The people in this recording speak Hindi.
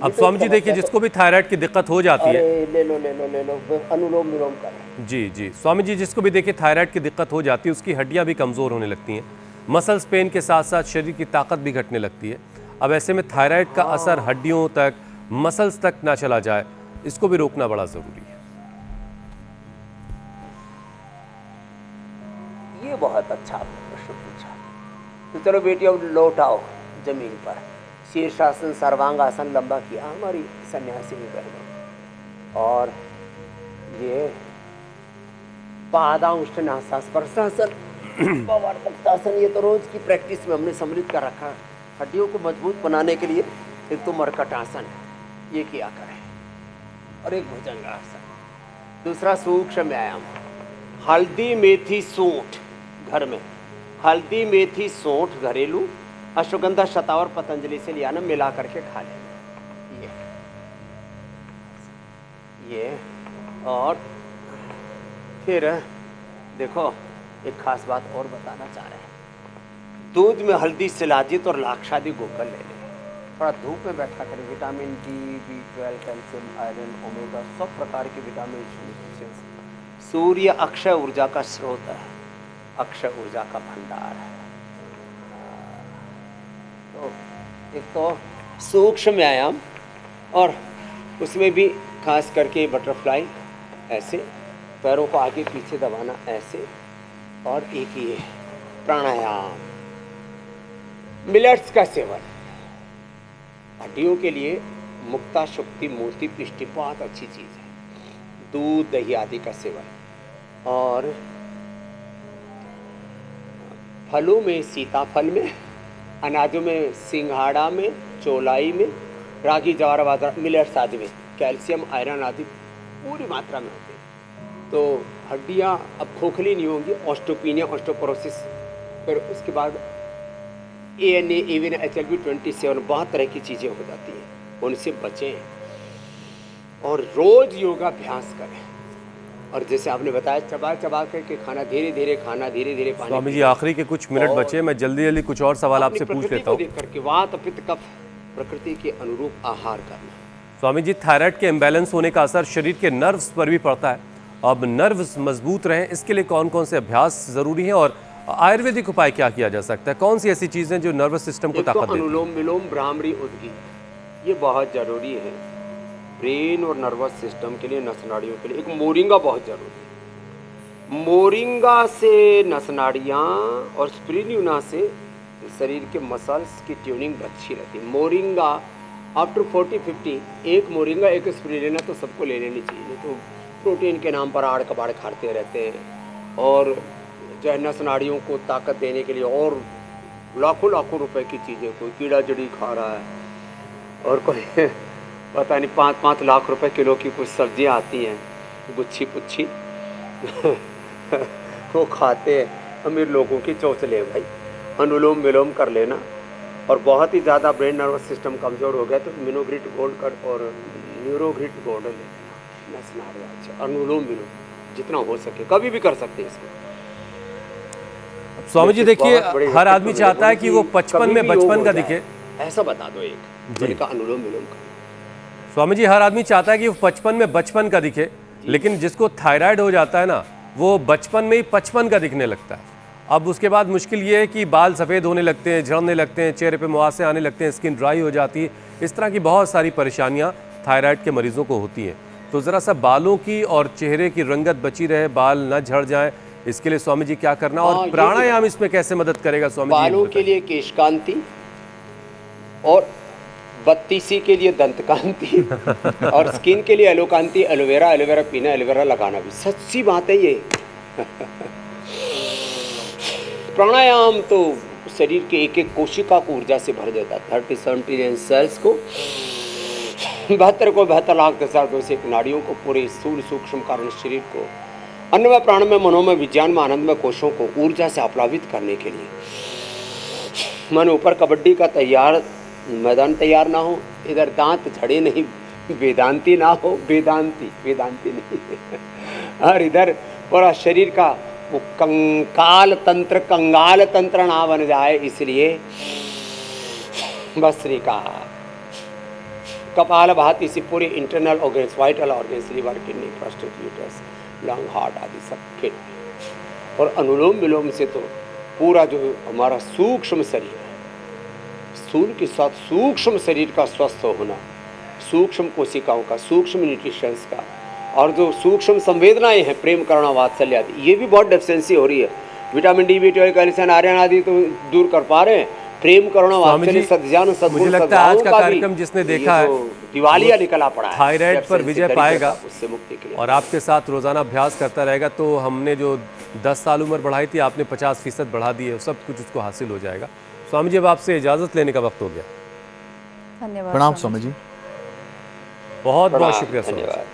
अब स्वामी जी देखिए, जिसको भी थायराइड की दिक्कत हो जाती है, ले लो अनुलोम विलोम करें। जी जी स्वामी जी, जिसको भी देखिए थायराइड की दिक्कत हो जाती है, उसकी हड्डियां भी कमज़ोर होने लगती हैं, मसल्स पेन के साथ साथ शरीर की ताकत भी घटने लगती है। अब ऐसे में थायराइड का असर हड्डियों तक, मसल्स तक ना चला जाए, इसको भी रोकना बड़ा ज़रूरी है। ये बहुत अच्छा आपने प्रश्न पूछा। तो चलो बेटी, अब लौट आओ जमीन पर। शीर्षासन, सर्वांगासन लंबा किया हमारी सन्यासी बहनों, और ये पादांगुष्ठनासास्पर्शासन, मुक्तासन, ये तो रोज की प्रैक्टिस में हमने सम्मिलित कर रखा है। हड्डियों को मजबूत बनाने के लिए एक तो मरकटासन, ये किया करें, और एक भुजंगासन। दूसरा सूक्ष्म व्यायाम, हल्दी मेथी सूंठ घर में, हल्दी मेथी सूंठ घरेलू, अश्वगंधा शतावर पतंजलि से लिया ना, मिला करके खा लेना ये। और फिर देखो, एक खास बात और बताना चाह रहे हैं। दूध में हल्दी, शिलाजीत और लाक्षादी गोकल ले लें। थोड़ा धूप में बैठा करें। Vitamin D, B12, calcium, iron, omega, सब प्रकार के विटामिन। सूर्य अक्षय ऊर्जा का स्रोत है, अक्षय ऊर्जा का भंडार है। तो एक तो सूक्ष्म व्यायाम, और उसमें भी खास करके बटरफ्लाई, ऐसे पैरों को आगे पीछे दबाना ऐसे, और एक ये प्राणायाम। मिलेट्स का सेवन हड्डियों के लिए मुक्ता, शुक्ति, मूर्ति, पुष्टि बहुत अच्छी चीज़ है। दूध, दही आदि का सेवन। और फलों में, सीताफल में, अनाजों में, सिंघाड़ा में, चौलाई में, रागी, ज्वार, बाजरा, मिलेट्स आदि में कैल्शियम, आयरन आदि पूरी मात्रा में होते हैं। तो हड्डियाँ अब खोखली नहीं होंगी। ऑस्टोपीनिया, ऑस्टोपोरोसिस, फिर उसके बाद ANA, AVN, HLB 27, बहुत तरह की चीज़ें हो जाती हैं, उनसे बचें और रोज़ योगाभ्यास करें। और जैसे आपने बताया, चबा चबा करके खाना, धीरे धीरे खाना, धीरे धीरे पानी। स्वामी जी, आखिरी के कुछ मिनट बचे, मैं जल्दी जल्दी कुछ और सवाल आपसे पूछ लेता हूँ। देख करके वात, पित्त, कफ, प्रकृति के अनुरूप आहार करना। स्वामी जी, थायराइड के इम्बैलेंस होने का असर शरीर के नर्व्स पर भी पड़ता है। अब नर्व्स मजबूत रहें, इसके लिए कौन कौन से अभ्यास जरूरी हैं, और आयुर्वेदिक उपाय क्या किया जा सकता है? कौन सी ऐसी चीजें जो नर्वस सिस्टम को ताकत देती हैं? अनुलोम विलोम, भ्रामरी, उद्गीत, ये बहुत जरूरी है ब्रेन और नर्वस सिस्टम के लिए, नस नाड़ियों के लिए। एक मोरिंगा बहुत जरूरी है। मोरिंगा से नस नाड़ियाँ और स्पिरुलिना से शरीर के मसल्स की ट्यूनिंग अच्छी रहती है। मोरिंगा आफ्टर 40-50, एक मोरिंगा एक स्पिरुलिना तो सबको ले लेनी चाहिए। तो प्रोटीन के नाम पर आड़ कबाड़ खाते रहते हैं, और जो है नस नाड़ियों को ताकत देने के लिए और लाखों लाखों रुपए की चीज़ें, कोई कीड़ा जड़ी खा रहा है, और कोई पता नहीं 5-5 लाख रुपए किलो की कुछ सब्जियां आती हैं, गुच्छी पुच्छी वो खाते हैं अमीर लोगों की चौचले। भाई अनुलोम विलोम कर लेना, और बहुत ही ज़्यादा ब्रेन नर्वस सिस्टम कमज़ोर हो गया तो मिनोग्रिट गोल्ड कर और न्यूरोग्रिट गोल्ड ले लेना। नस नाड़ियाँ, अनुलोम विलोम जितना हो सके कभी भी कर सकते हैं इसको। स्वामी जी देखिए, हर आदमी चाहता है कि वो 55 में बचपन का दिखे। ऐसा बता दो एक का अनुलोम विलोम का। स्वामी जी, हर आदमी चाहता है कि वो 55 में बचपन का दिखे, लेकिन जिसको थायराइड हो जाता है ना, वो बचपन में ही 55 का दिखने लगता है। अब उसके बाद मुश्किल ये है कि बाल सफ़ेद होने लगते हैं, झड़ने लगते हैं, चेहरे पे मुहासे आने लगते हैं, स्किन ड्राई हो जाती है। इस तरह की बहुत सारी परेशानियां थायराइड के मरीजों को होती हैं। तो ज़रा सा बालों की और चेहरे की रंगत बची रहे, बाल न झड़ जाएं, इसके लिए स्वामी जी क्या करना, और प्राणायाम इसमें कैसे मदद करेगा स्वामी जी? बालों के लिए केशकांति, और बत्तीसी के लिए दंतकांति, और स्किन के लिए एलोकांति, एलोवेरा, एलोवेरा पीना, एलोवेरा लगाना भी सच्ची बात है ये। प्राणायाम तो शरीर के एक एक कोशिका को ऊर्जा से भर देता है। 30-70 सेल्स को, 72,72,10,000 नाड़ियों को, पूरे स्थूल सूक्ष्म कारण शरीर को, अन्नमय, प्राणमय, मनोमय, विज्ञानमय, आनंदमय कोशों को ऊर्जा से आप्लावित करने के लिए। मन ऊपर कबड्डी का तैयार मैदान तैयार ना हो, इधर दांत झड़े नहीं, वेदांती ना हो, वेदांती नहीं और इधर पूरा शरीर का वो कंगाल तंत्र ना बन जाए, इसलिए भस्त्रिका, कपालभाति से पूरे internal organs, vital organs, liver, kidney, prostate, uterus, lung, heart आदि सब फिट। और अनुलोम विलोम से तो पूरा जो हमारा सूक्ष्म शरीर है, स्थूल के साथ सूक्ष्म शरीर का स्वस्थ होना, सूक्ष्म कोशिकाओं का, सूक्ष्म न्यूट्रिशंस का, और जो सूक्ष्म संवेदनाएं हैं, प्रेम, करुणा, वात्सल्य आदि, ये भी बहुत डेफिशिएंसी हो रही है। Vitamin D, B12, calcium, iron आदि तो दूर कर पा रहे हैं, प्रेम, करुणा, स्वामी वात्सल्य, जी, सद्ज्ञान, सद्गुण, मुझे लगता है आज का सद्भावों कार्यक्रम जिसने ये देखा है, तो दिवालिया निकला पड़ा है। थायराइड पर डेफिशिएंसी, विजय दरिद्रता, पाएगा उससे मुक्ति के लिए। और आपके साथ रोजाना अभ्यास करता रहेगा तो हमने जो 10 साल उम्र बढ़ाई थी, आपने 50% बढ़ा दी है, सब कुछ उसको हासिल हो जाएगा। स्वामी जी, अब आपसे इजाजत लेने का वक्त हो गया। धन्यवाद प्रणाम स्वामी जी। बहुत बहुत प्रणाम, शुक्रिया स्वामी जी। धन्यवाद।